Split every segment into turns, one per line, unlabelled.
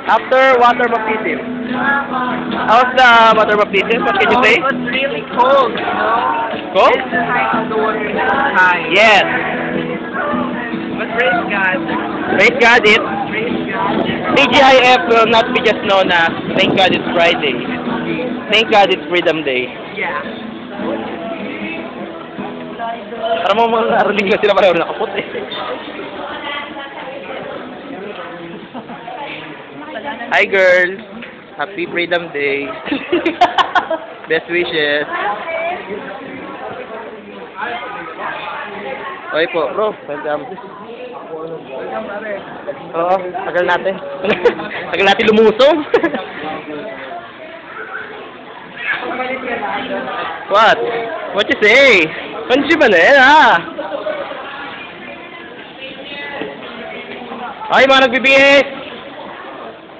After water baptism. How's the water baptism? What can you say?
It was really cold, you know?
Cold?
It's the height of the water is high.
Yes.
But praise God.
Praise God, it.
Praise God.
TGIF will not be just known as Thank God It's Friday. Thank God It's Freedom Day.
Yeah.
Para mo mga naruling na sila pareho nakaputi. Hi girls! Happy Freedom Day! Best wishes! Okay po, bro. Welcome. Oo, tagal natin. Tagal natin lumusong. What? What you say? Pansi ba na yan, ha? Ay, mga nag-BBS!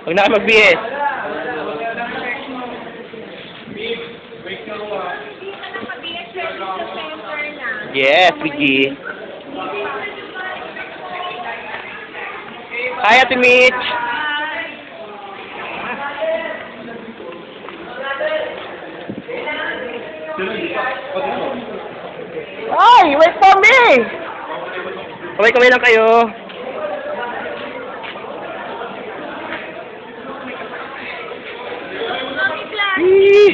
Huwag na kayo mag-BS. Yes, Wiggy. Hi, Ate Mitch. Ay, wait for me! Kaway-kaway lang kayo.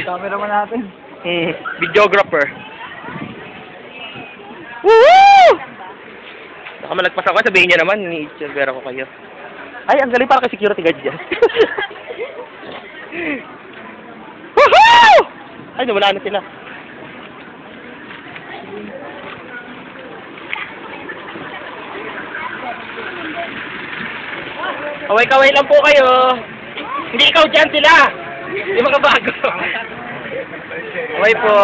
Camera mo natin.
Videographer. Woohoo! Baka malagpas ako, sabihin niya naman, ni-itchavera ko kayo. Ay, ang galing, para kay security guard dyan. Woohoo! Ay, nawala na sila. Kaway-kaway lang po kayo. Hindi ikaw dyan sila. Hindi mga bago. Kaway po.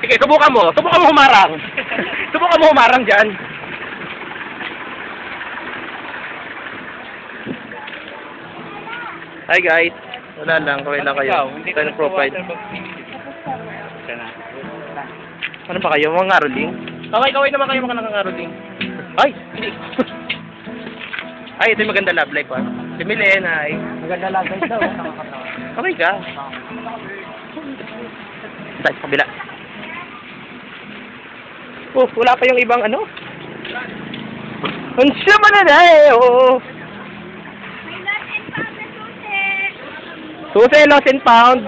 Sige, subukan mo. Subukan mo humarang. Subukan mo humarang dyan. Hi guys. Wala lang. Kaway lang kayo. Ito yung profile. Ano ba kayo? Mga ngaroling? Kaway-kaway naman kayo mga nangangaroling. Ay! Hindi. Ay, ito yung maganda love life, ha? Si Milen, ay.
Maganda lang guys daw.
Okay ka. Tayo sa kabila. Oh, wala pa yung ibang ano? Ang siya man na eh, oh. Susi, lost and found.